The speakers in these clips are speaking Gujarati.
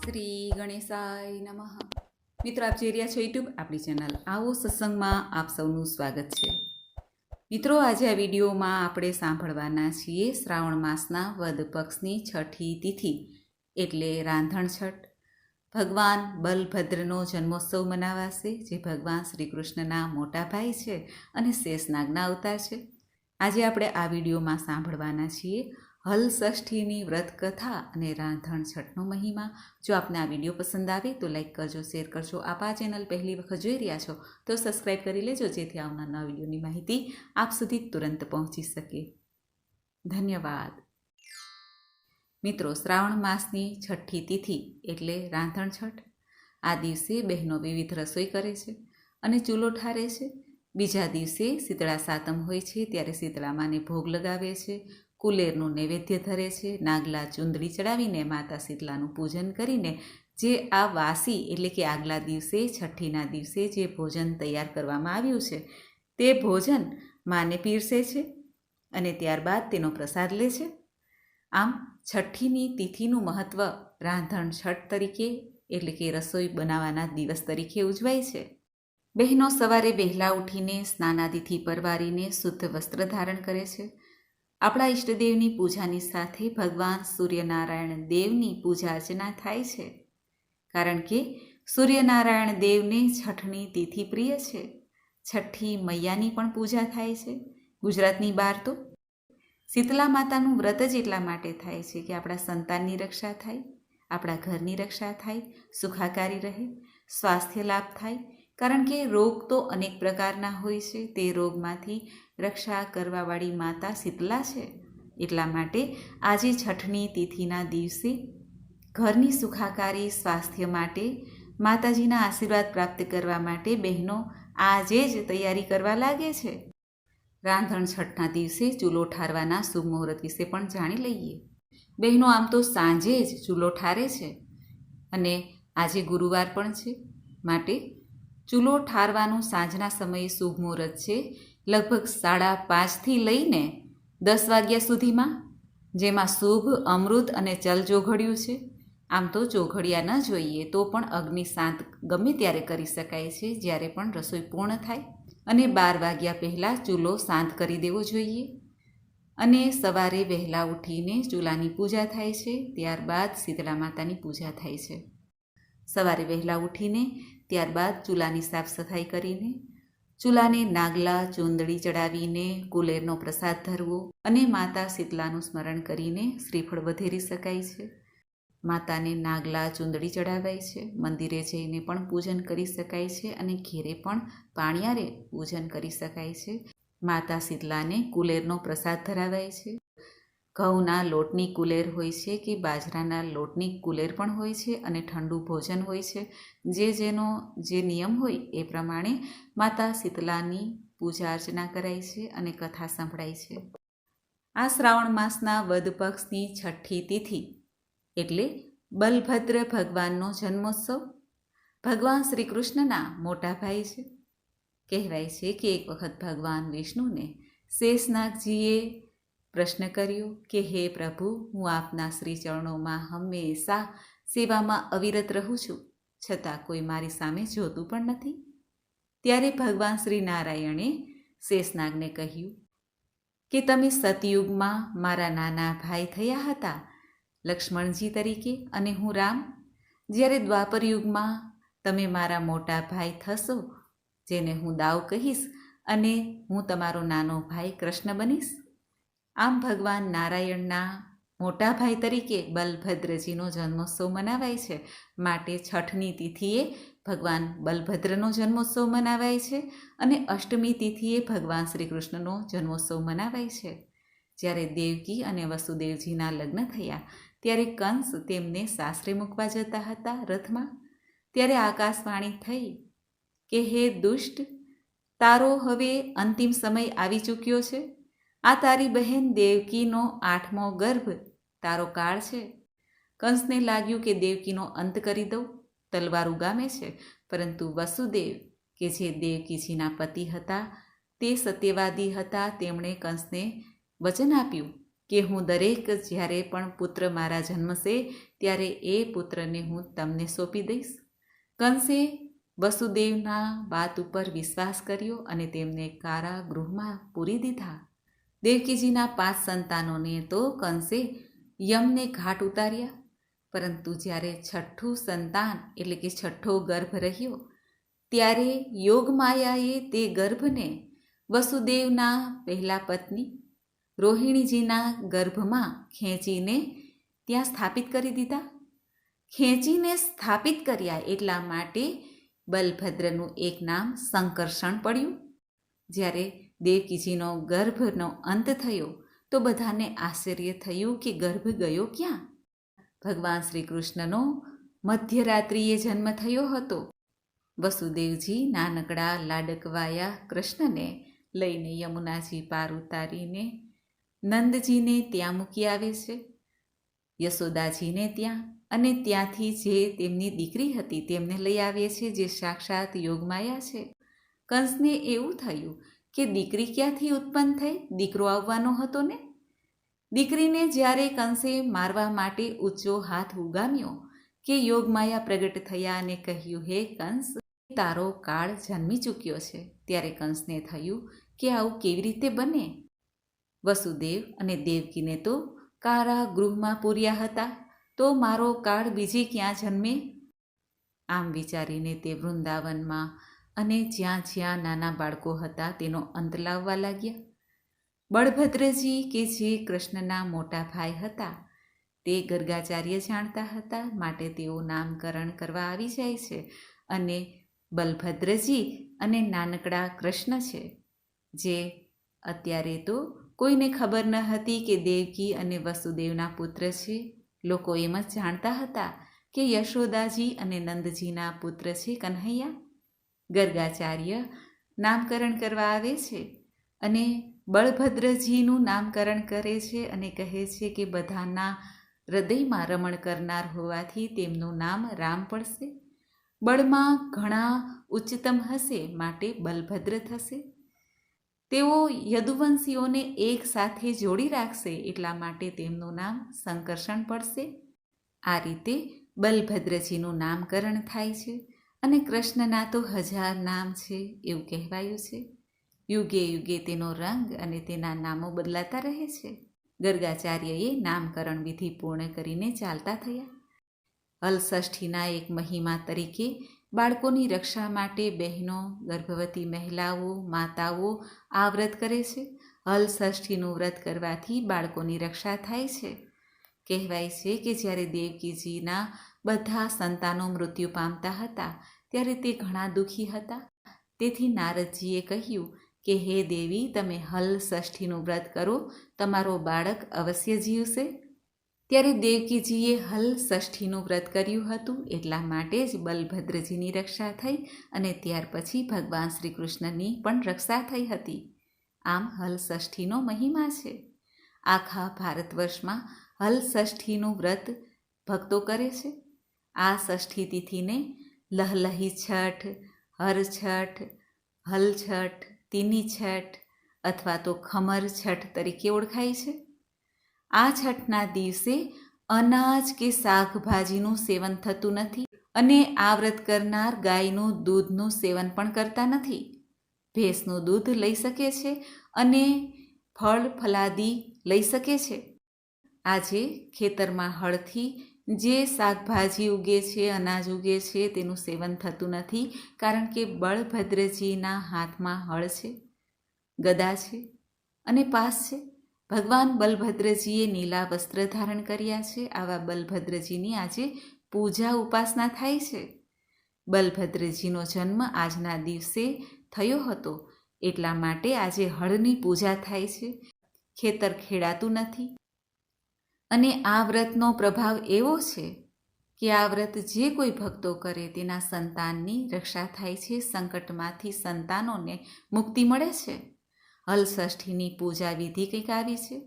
શ્રી ગણેશાય નમઃ. મિત્રો, આપ જોઈ રહ્યા છો યુટ્યુબ આપણી ચેનલ આવો સત્સંગમાં આપ સૌનું સ્વાગત છે. મિત્રો, આજે આ વિડીયોમાં આપણે સાંભળવાના છીએ શ્રાવણ માસના વદ પક્ષની છઠ્ઠી તિથિ એટલે રાંધણ છઠ. ભગવાન બલભદ્રનો જન્મોત્સવ મનાવાશે, જે ભગવાન શ્રી કૃષ્ણના મોટા ભાઈ છે અને શેષનાગના અવતાર છે. આજે આપણે આ વિડીયોમાં સાંભળવાના છીએ હલ ષષ્ઠીની વ્રત કથા અને રાંધણ છઠનો મહિમા. જો આપને આ વિડીયો પસંદ આવે તો લાઈક કરજો, શેર કરજો. આપ આ ચેનલ પહેલી વખત જોઈ રહ્યા છો તો સબસ્ક્રાઈબ કરી લેજો, જેથી આવનાર વિડીયોની માહિતી આપ સુધી તુરંત પહોંચી શકે. ધન્યવાદ. મિત્રો, શ્રાવણ માસની છઠ્ઠી તિથિ એટલે રાંધણ છઠ. આ દિવસે બહેનો વિવિધ રસોઈ કરે છે અને ચૂલો ઠારે છે. બીજા દિવસે શીતળા સાતમ હોય છે, ત્યારે શીતળા માને ભોગ લગાવે છે, કુલેરનું નૈવેદ્ય ધરે છે, નાગલા ચુંદડી ચડાવીને માતા શીતલાનું પૂજન કરીને જે આ વાસી એટલે કે આગલા દિવસે છઠ્ઠીના દિવસે જે ભોજન તૈયાર કરવામાં આવ્યું છે તે ભોજન માને પીરસે છે અને ત્યારબાદ તેનો પ્રસાદ લે છે. આમ છઠ્ઠીની તિથિનું મહત્ત્વ રાંધણ છઠ તરીકે એટલે કે રસોઈ બનાવવાના દિવસ તરીકે ઉજવાય છે. બહેનો સવારે વહેલા ઉઠીને સ્નાનાદિથી પરવારીને શુદ્ધ વસ્ત્ર ધારણ કરે છે. આપણા ઈષ્ટદેવની પૂજાની સાથે ભગવાન સૂર્યનારાયણ દેવની પૂજા અર્ચના થાય છે, કારણ કે સૂર્યનારાયણ દેવને છઠની તિથિ પ્રિય છે. છઠ્ઠી મૈયાની પણ પૂજા થાય છે. ગુજરાતની બહાર તો શીતલા માતાનું વ્રત જ એટલા માટે થાય છે કે આપણા સંતાનની રક્ષા થાય, આપણા ઘરની રક્ષા થાય, સુખાકારી રહે, સ્વાસ્થ્ય લાભ થાય. કારણ કે રોગ તો અનેક પ્રકારના હોય છે, તે રોગમાંથી રક્ષા કરવાવાળી માતા શીતલા છે. એટલા માટે આજે છઠની તિથિના દિવસે ઘરની સુખાકારી, સ્વાસ્થ્ય માટે, માતાજીના આશીર્વાદ પ્રાપ્ત કરવા માટે બહેનો આજે જ તૈયારી કરવા લાગે છે. રાંધણ છઠના દિવસે ચૂલો ઠારવાના શુભ મુહૂર્ત વિશે પણ જાણી લઈએ. બહેનો આમ તો સાંજે જ ચૂલો ઠારે છે અને આજે ગુરુવાર પણ છે, માટે ચૂલો ઠારવાનું સાંજના સમયે શુભ મુહૂર્ત છે લગભગ 5:30થી લઈને 10 વાગ્યા સુધીમાં, જેમાં શુભ અમૃત અને ચલ ચોઘડિયું છે. આમ તો ચોઘડિયા ન જોઈએ તો પણ અગ્નિ શાંત ગમે ત્યારે કરી શકાય છે, જ્યારે પણ રસોઈ પૂર્ણ થાય. અને 12 વાગ્યા પહેલાં ચૂલો શાંત કરી દેવો જોઈએ. અને સવારે વહેલા ઉઠીને ચૂલાની પૂજા થાય છે, ત્યારબાદ શીતળા માતાની પૂજા થાય છે. સવારે વહેલા ઉઠીને ત્યારબાદ ચૂલાની સાફ સફાઈ કરીને ચૂલાને નાગલા ચૂંદડી ચડાવીને કુલેરનો પ્રસાદ ધરવો અને માતા શીતલાનું સ્મરણ કરીને શ્રીફળ વધેરી શકાય છે. માતાને નાગલા ચૂંદડી ચડાવાય છે. મંદિરે જઈને પણ પૂજન કરી શકાય છે અને ઘેરે પણ પાણિયારે પૂજન કરી શકાય છે. માતા શીતલાને કુલેરનો પ્રસાદ ધરાવાય છે. ઘઉંના લોટની કુલેર હોય છે કે બાજરાના લોટની કુલેર પણ હોય છે અને ઠંડુ ભોજન હોય છે. જેનો જે નિયમ હોય એ પ્રમાણે માતા શીતલાની પૂજા અર્ચના કરાય છે અને કથા સંભળાય છે. આ શ્રાવણ માસના વદ પક્ષની છઠ્ઠી તિથિ એટલે બલભદ્ર ભગવાનનો જન્મોત્સવ. ભગવાન શ્રી કૃષ્ણના મોટા ભાઈ છે. કહેવાય છે કે એક વખત ભગવાન વિષ્ણુને શેષનાગજીએ પ્રશ્ન કર્યો કે હે પ્રભુ, હું આપના શ્રી ચરણોમાં હંમેશા સેવામાં અવિરત રહું છું, છતાં કોઈ મારી સામે જોતું પણ નથી. ત્યારે ભગવાન શ્રી નારાયણે શેષનાગને કહ્યું કે તમે સતયુગમાં મારા નાના ભાઈ થયા હતા લક્ષ્મણજી તરીકે અને હું રામ. જ્યારે દ્વાપર યુગમાં તમે મારા મોટા ભાઈ થશો, જેને હું દાવ કહીશ, અને હું તમારો નાનો ભાઈ કૃષ્ણ બનીશ. આમ ભગવાન નારાયણના મોટા ભાઈ તરીકે બલભદ્રજીનો જન્મોત્સવ મનાવાય છે. માટે છઠની તિથિએ ભગવાન બલભદ્રનો જન્મોત્સવ મનાવાય છે અને અષ્ટમી તિથિએ ભગવાન શ્રી કૃષ્ણનો જન્મોત્સવ મનાવાય છે. જ્યારે દેવકી અને વસુદેવજીના લગ્ન થયા ત્યારે કંસ તેમને સાસરે મૂકવા જતા હતા રથમાં. ત્યારે આકાશવાણી થઈ કે હે દુષ્ટ, તારો હવે અંતિમ સમય આવી ચૂક્યો છે. આ તારી બહેન દેવકીનો 8મો ગર્ભ તારો કાળ છે. કંસને લાગ્યું કે દેવકીનો અંત કરી દઉં, તલવાર ઉગામે છે. પરંતુ વસુદેવ કે જે દેવકીજીના પતિ હતા તે સત્યવાદી હતા. તેમણે કંસને વચન આપ્યું કે હું દરેક જ્યારે પણ પુત્ર મારા જન્મશે ત્યારે એ પુત્રને હું તમને સોંપી દઈશ. કંસે વસુદેવના વાત ઉપર વિશ્વાસ કર્યો અને તેમને કારાગૃહમાં પૂરી દીધા. દેવકીજીના 5 સંતાનોને તો કંસે યમને ઘાટ ઉતાર્યા, પરંતુ જ્યારે 6ઠું સંતાન એટલે કે 6ઠ્ઠો ગર્ભ રહ્યો ત્યારે યોગમાયાએ તે ગર્ભને વસુદેવના પહેલા પત્ની રોહિણીજીના ગર્ભમાં ખેંચીને ત્યાં સ્થાપિત કરી દીધા. ખેંચીને સ્થાપિત કર્યા એટલા માટે બલભદ્રનું એક નામ સંકર્ષણ પડ્યું. જ્યારે દેવકીજીનો ગર્ભનો અંત થયો તો બધાને આશ્ચર્ય થયું કે ગર્ભ ગયો ક્યાં? ભગવાન શ્રી કૃષ્ણનો મધ્યરાત્રિએ જન્મ થયો હતો. વસુદેવજી નાનકડા લાડકવાયા કૃષ્ણને લઈને યમુનાજી પાર ઉતારીને નંદજીને ત્યાં મૂકી આવે છે, યશોદાજીને ત્યાં, અને ત્યાંથી જે તેમની દીકરી હતી તેમને લઈ આવે છે, જે સાક્ષાત યોગમાયા છે. કંસને એવું થયું કે દીકરી ક્યાંથી ઉત્પન્ન થઈ? દીકરો આવવાનો હતો ને. દીકરીને જ્યારે કંસે મારવા માટે ઊંચો હાથ ઉગામ્યો કે યોગમાયા પ્રગટ થયા અને કહ્યું, હે કંસ, તારો કાળ જન્મી ચૂક્યો છે. ત્યારે કંસને થયું કે આવું કેવી રીતે બને? વસુદેવ અને દેવકીને તો કારાગૃહમાં પૂર્યા હતા, તો મારો કાળ બીજે ક્યાં જન્મે? આમ વિચારીને તે વૃંદાવનમાં અને જ્યાં જ્યાં નાના બાળકો હતા તેનો અંત લાવવા લાગ્યા. બળભદ્રજી કે જે કૃષ્ણના મોટા ભાઈ હતા તે ગર્ગાચાર્ય જાણતા હતા, માટે તેઓ નામકરણ કરવા આવી જાય છે અને બલભદ્રજી અને નાનકડા કૃષ્ણ છે, જે અત્યારે તો કોઈને ખબર ન હતી કે દેવકી અને વસુદેવના પુત્ર છે. લોકો એમ જ જાણતા હતા કે યશોદાજી અને નંદજીના પુત્ર છે કન્હૈયા. ગર્ગાચાર્ય નામકરણ કરવા આવે છે અને બળભદ્રજીનું નામકરણ કરે છે અને કહે છે કે બધાના હૃદયમાં રમણ કરનાર હોવાથી તેમનું નામ રામ પડશે. બળમાં ઘણા ઉચ્ચતમ હશે માટે બલભદ્ર થશે. તેઓ યદુવંશીઓને એક સાથે જોડી રાખશે એટલા માટે તેમનું નામ સંકર્ષણ પડશે. આ રીતે બલભદ્રજીનું નામકરણ થાય છે અને કૃષ્ણના તો 1000 નામ છે એવું કહેવાયું છે. યુગે યુગે તેનો રંગ અને તેના નામો બદલાતા રહે છે. ગર્ગાચાર્યએ નામકરણ વિધિ પૂર્ણ કરીને ચાલતા થયા. હલષષ્ઠીના એક મહિમા તરીકે બાળકોની રક્ષા માટે બહેનો, ગર્ભવતી મહિલાઓ, માતાઓ આ વ્રત કરે છે. હલષષ્ઠીનું વ્રત કરવાથી બાળકોની રક્ષા થાય છે. કહેવાય છે કે જ્યારે દેવકીજીના બધા સંતાનો મૃત્યુ પામતા હતા ત્યારે તે ઘણા દુઃખી હતા. તેથી નારદજીએ કહ્યું કે હે દેવી, તમે હલષષ્ઠીનું વ્રત કરો, તમારો બાળક અવશ્ય જીવશે. ત્યારે દેવકીજીએ હલષષ્ઠીનું વ્રત કર્યું હતું એટલા માટે જ બલભદ્રજીની રક્ષા થઈ અને ત્યાર પછી ભગવાન શ્રી કૃષ્ણની પણ રક્ષા થઈ હતી. આમ હલષષ્ઠીનો મહિમા છે. આખા ભારત વર્ષમાં હલષષ્ઠીનું વ્રત ભક્તો કરે છે. આ ષષ્ઠી તિથિને લહલહી છઠ, હર છઠ, હલ છઠ, તીની છઠ અથવા તો ખમર છઠ તરીકે ઓળખાય છે. આ છઠના દિવસે અનાજ કે શાકભાજીનું સેવન થતું નથી અને આ વ્રત કરનાર ગાયનું દૂધનું સેવન પણ કરતા નથી. ભેંસનું દૂધ લઈ શકે છે અને ફળ ફલાદી લઈ શકે છે. આજે ખેતરમાં હળથી જે શાકભાજી ઉગે છે, અનાજ ઉગે છે તેનું સેવન થતું નથી, કારણ કે બળભદ્રજીના હાથમાં હળ છે, ગદા છે અને પાસ છે. ભગવાન બલભદ્રજીએ નીલા વસ્ત્ર ધારણ કર્યા છે. આવા બલભદ્રજીની આજે પૂજા ઉપાસના થાય છે. બલભદ્રજીનો જન્મ આજના દિવસે થયો હતો એટલા માટે આજે હળની પૂજા થાય છે. ખેતર ખેડાતું નથી અને આ વ્રતનો પ્રભાવ એવો છે કે આ વ્રત જે કોઈ ભક્તો કરે તેના સંતાનની રક્ષા થાય છે, સંકટમાંથી સંતાનોને મુક્તિ મળે છે. હલષષ્ઠીની પૂજા વિધિ કંઈક આવી છે.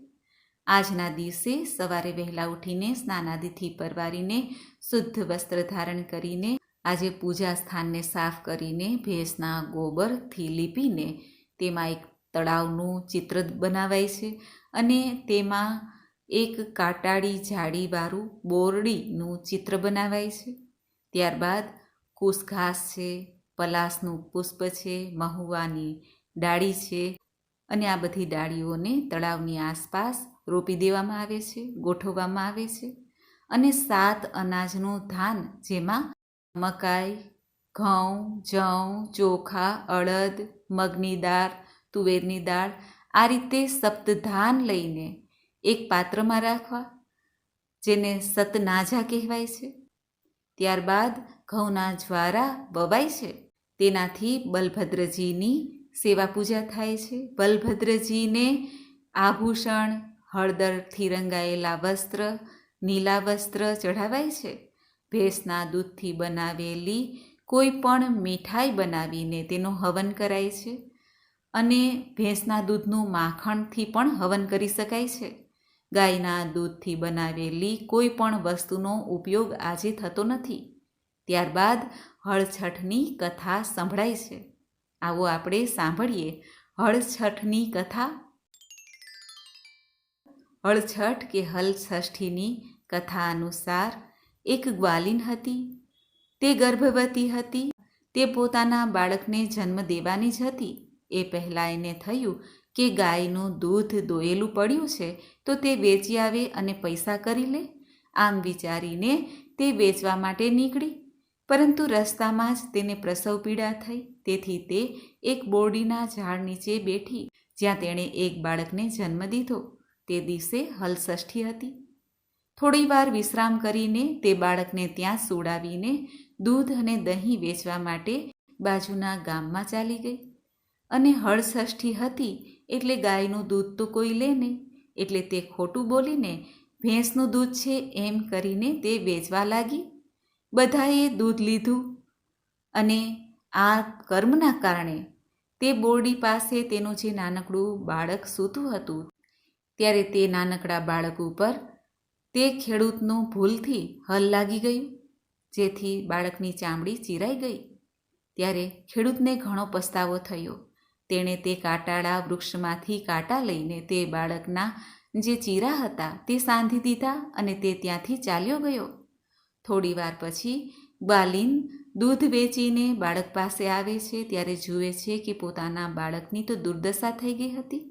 આજના દિવસે સવારે વહેલા ઉઠીને સ્નાનાદિથી પરવારીને શુદ્ધ વસ્ત્ર ધારણ કરીને આજે પૂજા સ્થાનને સાફ કરીને ભેંસના ગોબરથી લીપીને તેમાં એક તળાવનું ચિત્ર બનાવાય છે અને તેમાં એક કાંટાળી જાળીવાળું બોરડીનું ચિત્ર બનાવાય છે. ત્યારબાદ કુશ ઘાસ છે, પલાસનું પુષ્પ છે, મહુવાની ડાળી છે અને આ બધી ડાળીઓને તળાવની આસપાસ રોપી દેવામાં આવે છે, ગોઠવવામાં આવે છે. અને 7 અનાજનું ધાન, જેમાં મકાઈ, ઘઉં, જવ, ચોખા, અડદ, મગની દાળ, તુવેરની દાળ, આ રીતે સપ્તધાન લઈને એક પાત્રમાં રાખવા, જેને સતનાજા કહેવાય છે. ત્યારબાદ ઘઉંના જ્વારા વવાય છે, તેનાથી બલભદ્રજીની સેવા પૂજા થાય છે. બલભદ્રજીને આભૂષણ, હળદરથી રંગાયેલા વસ્ત્ર, નીલા વસ્ત્ર ચઢાવાય છે. ભેંસના દૂધથી બનાવેલી કોઈ પણ મીઠાઈ બનાવીને તેનો હવન કરાય છે અને ભેંસના દૂધનું માખણથી પણ હવન કરી શકાય છે. ગાયના દૂધથી બનાવેલી કોઈ પણ વસ્તુનો ઉપયોગ આજે થતો નથી. ત્યારબાદ હળછઠની કથા સંભળાય છે. આવો આપણે સાંભળીએ હળછઠની કથા. હળછઠ કે હલષષ્ઠીની કથા અનુસાર એક ગ્વાલિન હતી. તે ગર્ભવતી હતી. તે પોતાના બાળકને જન્મ દેવાની જ હતી. એ પહેલાં એને થયું કે ગાયનું દૂધ દોયેલું પડ્યું છે તો તે વેચી આવે અને પૈસા કરી લે. આમ વિચારીને તે વેચવા માટે નીકળી, પરંતુ રસ્તામાં જ તેને પ્રસવ પીડા થઈ. તેથી તે એક બોરડીના ઝાડ નીચે બેઠી, જ્યાં તેણે એક બાળકને જન્મ દીધો. તે દિવસે હલષષ્ઠી હતી. થોડી વાર વિશ્રામ કરીને તે બાળકને ત્યાં સુડાવીને દૂધ અને દહીં વેચવા માટે બાજુના ગામમાં ચાલી ગઈ. અને હળષષ્ઠી હતી એટલે ગાયનું દૂધ તો કોઈ લે નહીં, એટલે તે ખોટું બોલીને ભેંસનું દૂધ છે એમ કરીને તે વેચવા લાગી. બધાએ દૂધ લીધું અને આ કર્મના કારણે તે બોરડી પાસે તેનું જે નાનકડું બાળક સૂતું હતું, ત્યારે તે નાનકડા બાળક ઉપર તે ખેડૂતનું ભૂલથી હલ લાગી ગયું, જેથી બાળકની ચામડી ચીરાઈ ગઈ. ત્યારે ખેડૂતને ઘણો પસ્તાવો થયો. તેણે તે કાંટાળા વૃક્ષમાંથી કાંટા લઈને તે બાળકના જે ચીરા હતા તે સાંધી દીધા અને તે ત્યાંથી ચાલ્યો ગયો. થોડી વાર પછી ગ્વાલિન દૂધ વેચીને બાળક પાસે આવે છે, ત્યારે જુએ છે કે પોતાના બાળકની તો દુર્દશા થઈ ગઈ હતી.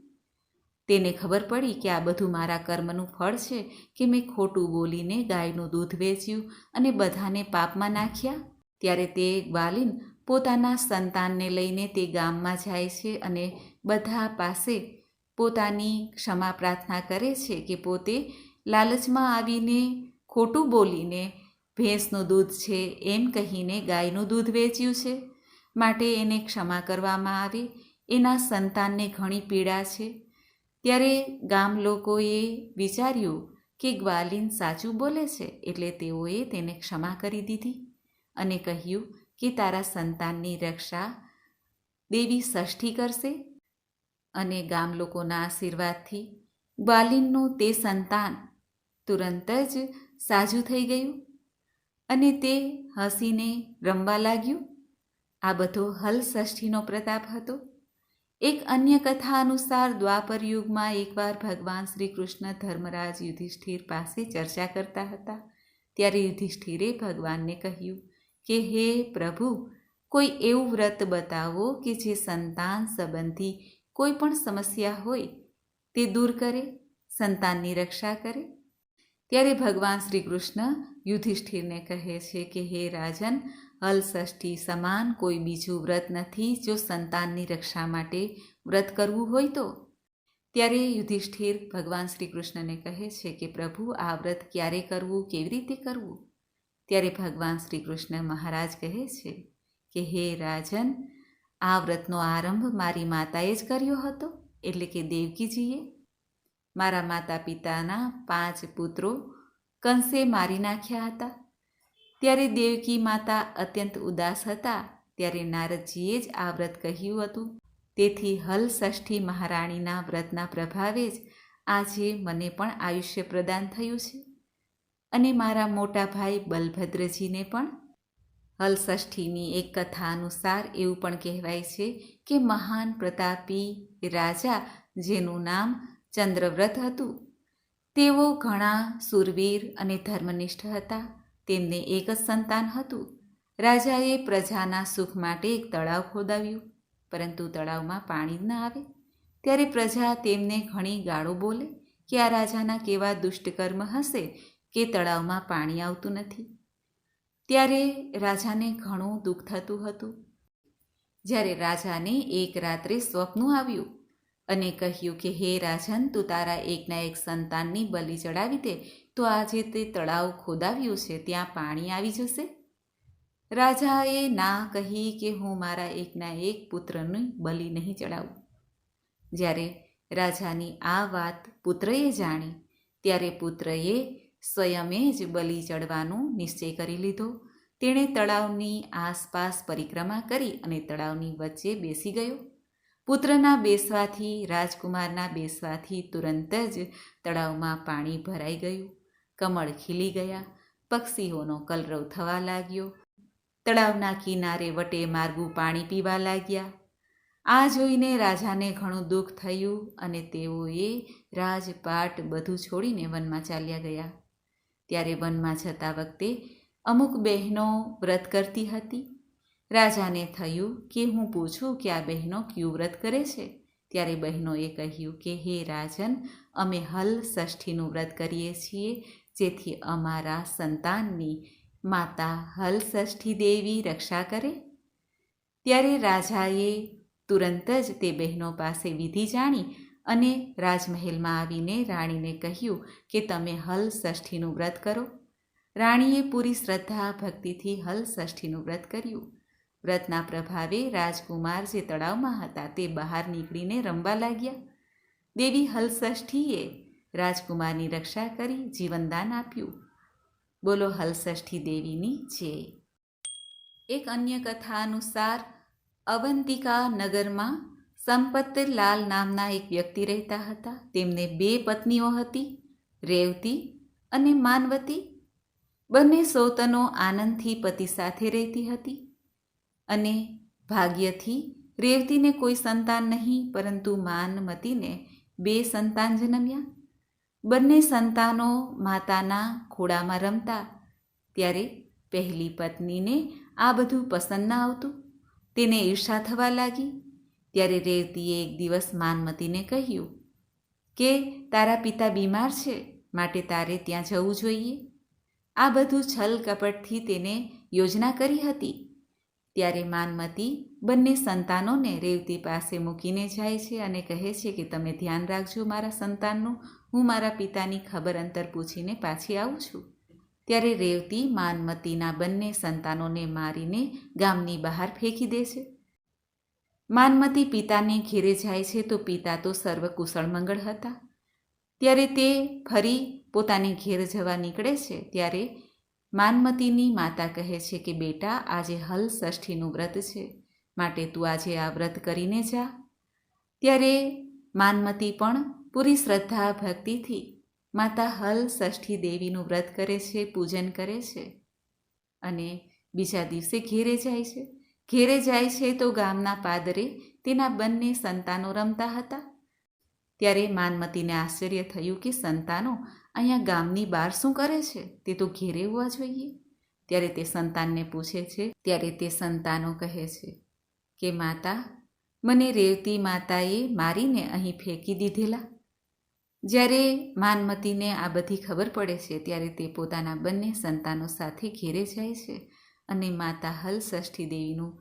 તેને ખબર પડી કે આ બધું મારા કર્મનું ફળ છે કે મેં ખોટું બોલીને ગાયનું દૂધ વેચ્યું અને બધાને પાપમાં નાખ્યા. ત્યારે તે ગ્વાલિન પોતાના સંતાનને લઈને તે ગામમાં જાય છે અને બધા પાસે પોતાની ક્ષમા પ્રાર્થના કરે છે કે પોતે લાલચમાં આવીને ખોટું બોલીને ભેંસનું દૂધ છે એમ કહીને ગાયનું દૂધ વેચ્યું છે, માટે એને ક્ષમા કરવામાં આવે. એના સંતાનને ઘણી પીડા છે. ત્યારે ગામ લોકોએ વિચાર્યું કે ગ્વાલિન સાચું બોલે છે, એટલે તેઓએ તેને ક્ષમા કરી દીધી અને કહ્યું કે તારા સંતાનની રક્ષા દેવી ષષ્ઠી કરશે. અને ગામ લોકોના આશીર્વાદથી ગ્વાલિનનું તે સંતાન તુરંત જ સાજું થઈ ગયું અને તે હસીને રમવા લાગ્યું. આ બધો હલષષ્ઠીનો પ્રતાપ હતો. એક અન્ય કથા અનુસાર દ્વાપર યુગમાં એકવાર ભગવાન શ્રી કૃષ્ણ ધર્મરાજ યુધિષ્ઠિર પાસે ચર્ચા કરતા હતા. ત્યારે યુધિષ્ઠિરે ભગવાનને કહ્યું કે હે પ્રભુ, કોઈ એવું વ્રત બતાવો કે જે સંતાન સંબંધી કોઈ પણ સમસ્યા હોય તે દૂર કરે, સંતાનની રક્ષા કરે. ત્યારે ભગવાન શ્રી કૃષ્ણ યુધિષ્ઠિરને કહે છે કે હે રાજન, હલષષ્ઠી સમાન કોઈ બીજું વ્રત નથી જો સંતાનની રક્ષા માટે વ્રત કરવું હોય તો. ત્યારે યુધિષ્ઠિર ભગવાન શ્રી કૃષ્ણને કહે છે કે પ્રભુ, આ વ્રત ક્યારે કરવું, કેવી રીતે કરવું? ત્યારે ભગવાન શ્રી કૃષ્ણ મહારાજ કહે છે કે હે રાજન, આ વ્રતનો આરંભ મારી માતાએ જ કર્યો હતો, એટલે કે દેવકીજીએ. મારા માતા પિતાના 5 પુત્રો કંસે મારી નાખ્યા હતા. ત્યારે દેવકી માતા અત્યંત ઉદાસ હતા. ત્યારે નારદજીએ જ આ વ્રત કહ્યું હતું. તેથી હલષષ્ઠી મહારાણીના વ્રતના પ્રભાવે જ આજે મને પણ આયુષ્ય પ્રદાન થયું છે અને મારા મોટા ભાઈ બલભદ્રજીને પણ હલ ષષ્ઠીની એક કથા અનુસાર એવું પણ કહેવાય છે કે મહાન પ્રતાપી રાજા જેનું નામ ચંદ્રવ્રત હતું, તેઓ ઘણા શૂરવીર અને ધર્મનિષ્ઠ હતા. તેમને એક જ સંતાન હતું. રાજાએ પ્રજાના સુખ માટે એક તળાવ ખોદાવ્યું, પરંતુ તળાવમાં પાણી જ ન આવે. ત્યારે પ્રજા તેમને ઘણી ગાળો બોલે કે આ રાજાના કેવા દુષ્ટકર્મ હશે કે તળાવમાં પાણી આવતું નથી. ત્યારે રાજાને ઘણું દુઃખ થતું હતું. જ્યારે રાજાને એક રાત્રે સ્વપ્ન આવ્યું અને કહ્યું કે હે રાજન, તું તારા એકના એક સંતાનની બલિ ચડાવી દે તો આજે તે તળાવ ખોદાવ્યું છે ત્યાં પાણી આવી જશે. રાજાએ ના કહી કે હું મારા એકના એક પુત્રની બલિ નહીં ચડાવું. જ્યારે રાજાની આ વાત પુત્રએ જાણી ત્યારે પુત્રએ સ્વયમે જ બલિ ચડવાનો નિશ્ચય કરી લીધો. તેણે તળાવની આસપાસ પરિક્રમા કરી અને તળાવની વચ્ચે બેસી ગયો. પુત્રના બેસવાથી, રાજકુમારના બેસવાથી તુરંત જ તળાવમાં પાણી ભરાઈ ગયું. કમળ ખીલી ગયા, પક્ષીઓનો કલરવ થવા લાગ્યો. તળાવના કિનારે વટે માર્ગું પાણી પીવા લાગ્યા. આ જોઈને રાજાને ઘણું દુઃખ થયું અને તેઓએ રાજપાટ બધું છોડીને વનમાં ચાલ્યા ગયા. ત્યારે વનમાં જતા વખતે અમુક બહેનો વ્રત કરતી હતી. રાજાને થયું કે હું પૂછું કે આ બહેનો ક્યું વ્રત કરે છે. ત્યારે બહેનોએ કહ્યું કે હે રાજન, અમે હલ ષષ્ઠીનું વ્રત કરીએ છીએ, જેથી અમારા સંતાનની માતા હલ ષષ્ઠી દેવી રક્ષા કરે. ત્યારે રાજાએ તુરંત જ તે બહેનો પાસે વિધિ જાણી અને રાજમહેલમાં આવીને રાણીને કહ્યું કે તમે હલ ષષ્ઠીનું વ્રત કરો. રાણીએ પૂરી શ્રદ્ધા ભક્તિથી હલ ષષ્ઠીનું વ્રત કર્યું. વ્રતના પ્રભાવે રાજકુમાર જે તળાવમાં હતા તે બહાર નીકળીને રમવા લાગ્યા. દેવી હલ ષષ્ઠીએ રાજકુમારની રક્ષા કરી જીવનદાન આપ્યું. બોલો હલ ષષ્ઠી દેવીની જય. એક અન્ય કથા અનુસાર અવંતિકા નગરમાં સંપતલાલ નામના એક વ્યક્તિ રહેતા હતા. તેમને 2 પત્નીઓ હતી, રેવતી અને માનવતી. બંને સૌતનો આનંદથી પતિ સાથે રહેતી હતી અને ભાગ્યથી રેવતીને કોઈ સંતાન નહીં, પરંતુ માનમતીને 2 સંતાન જન્મ્યા. બંને સંતાનો માતાના ખોળામાં રમતા. ત્યારે પહેલી પત્નીને આ બધું પસંદ ન આવતું. તેને ઈર્ષા થવા લાગી. ત્યારે રેવતીએ એક દિવસ માનમતીને કહ્યું કે તારા પિતા બીમાર છે, માટે તારે ત્યાં જવું જોઈએ. આ બધું છલ કપટથી તેને યોજના કરી હતી. ત્યારે માનમતી બંને સંતાનોને રેવતી પાસે મૂકીને જાય છે અને કહે છે કે તમે ધ્યાન રાખજો મારા સંતાનનું, હું મારા પિતાની ખબર અંતર પૂછીને પાછી આવું છું. ત્યારે રેવતી માનમતીના બંને સંતાનોને મારીને ગામની બહાર ફેંકી દે છે. માનમતી પિતાને ઘેરે જાય છે તો પિતા તો સર્વ કુશળ મંગળ હતા. ત્યારે તે ફરી પોતાને ઘેર જવા નીકળે છે. ત્યારે માનમતીની માતા કહે છે કે બેટા, આજે હલ ષષ્ઠીનું વ્રત છે, માટે તું આજે આ વ્રત કરીને જા. ત્યારે માનમતી પણ પૂરી શ્રદ્ધા ભક્તિથી માતા હલ ષષ્ઠી દેવીનું વ્રત કરે છે, પૂજન કરે છે અને બીજા દિવસે ઘેરે જાય છે. ઘેરે જાય છે તો ગામના પાદરે તેના બંને સંતાનો રમતા હતા. ત્યારે માનમતીને આશ્ચર્ય થયું કે સંતાનો અહીંયા ગામની બહાર શું કરે છે? તે તો ઘેરે હોવા જોઈએ. ત્યારે તે સંતાનને પૂછે છે. ત્યારે તે સંતાનો કહે છે કે માતા, મને રેવતી માતાએ મારીને અહીં ફેંકી દીધેલા. જ્યારે માનમતીને આ બધી ખબર પડે છે ત્યારે તે પોતાના બંને સંતાનો સાથે ઘેરે જાય છે અને માતા હલ ષષ્ઠી દેવીનું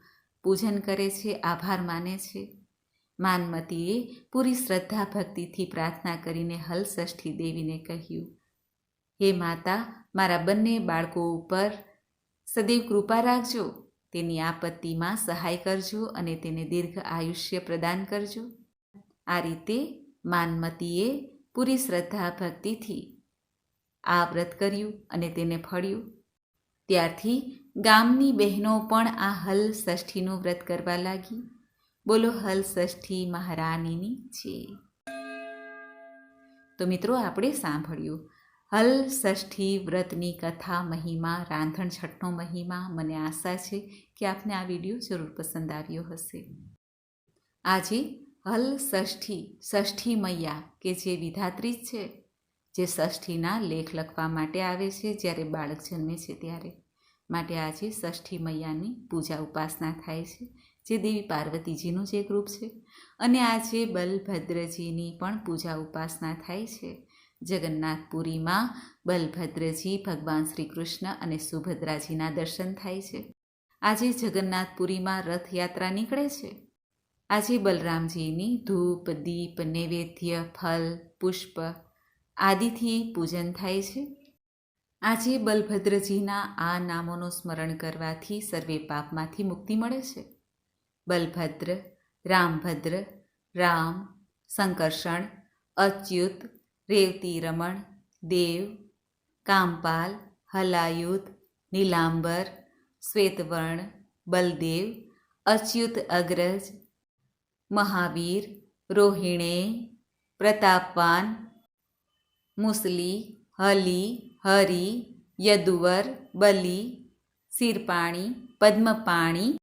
પૂજન કરે છે, આભાર માને છે. માનમતીએ પૂરી શ્રદ્ધા ભક્તિથી પ્રાર્થના કરીને હલ ષષ્ઠી દેવીને કહ્યું, હે માતા, મારા બંને બાળકો ઉપર સદૈવ કૃપા રાખજો, તેની આપત્તિમાં સહાય કરજો અને તેને દીર્ઘ આયુષ્ય પ્રદાન કરજો. આ રીતે માનમતીએ પૂરી શ્રદ્ધા ભક્તિથી આ વ્રત કર્યું અને તેને ફળ્યું. ત્યારથી ગામની બહેનો પણ આ હલ ષષ્ઠીનું વ્રત કરવા લાગી. બોલો હલ ષષ્ઠી મહારાનીની જય. તો મિત્રો, આપણે સાંભળ્યું હલ ષષ્ઠી વ્રતની કથા મહિમા રાંધણ છઠનો મહિમા મને આશા છે કે આપને આ વિડીયો જરૂર પસંદ આવ્યો હશે. આજે હલ ષષ્ઠી મૈયા કે જે વિધાત્રી છે, જે ષષ્ઠીના લેખ લખવા માટે આવે છે જ્યારે બાળક જન્મે છે ત્યારે, માટે આજે ષષ્ઠી મૈયાની પૂજા ઉપાસના થાય છે, જે દેવી પાર્વતીજીનું જ એક રૂપ છે. અને આજે બલભદ્રજીની પણ પૂજા ઉપાસના થાય છે. જગન્નાથપુરીમાં બલભદ્રજી, ભગવાન શ્રી કૃષ્ણ અને સુભદ્રાજીના દર્શન થાય છે. આજે જગન્નાથપુરીમાં રથયાત્રા નીકળે છે. આજે બલરામજીની ધૂપ, દીપ, નૈવેદ્ય, ફલ, પુષ્પ આદિથી પૂજન થાય છે. આજે બલભદ્રજીના આ નામોનું સ્મરણ કરવાથી સર્વે પાપમાંથી મુક્તિ મળે છે. બલભદ્ર, રામભદ્ર, રામ, સંકર્ષણ, અચ્યુત, રેવતી રમણ, દેવ, કામપાલ, હલાયુધ, નીલાંબર, શ્વેતવર્ણ, બલદેવ, અચ્યુત અગ્રજ, મહાવીર, રોહિણેય, પ્રતાપવાન, મુસલી, હલી, હરી, યદુવર, બલી, શિરપાણી, પદ્મપાણી,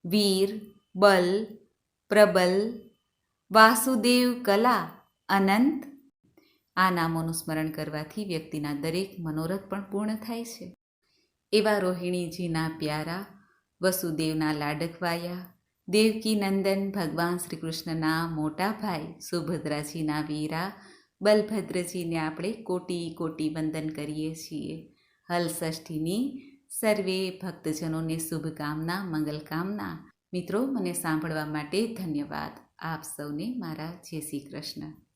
વીર, બલ, પ્રબલ, વાસુદેવ, કલા, અનંત આ નામોનું સ્મરણ કરવાથી વ્યક્તિના દરેક મનોરથ પણ પૂર્ણ થાય છે. એવા રોહિણીજીના પ્યારા, વસુદેવના લાડકવાયા, દેવકી નંદન ભગવાન શ્રી કૃષ્ણના મોટા ભાઈ, સુભદ્રાજીના વીરા, બલભદ્રજીને આપણે કોટી કોટી વંદન કરીએ છીએ. હલ ષષ્ઠીની સર્વે ભક્તજનોને શુભકામના, મંગલકામના. મિત્રો, મને સાંભળવા માટે ધન્યવાદ. આપ સૌને મારા જય શ્રી કૃષ્ણ.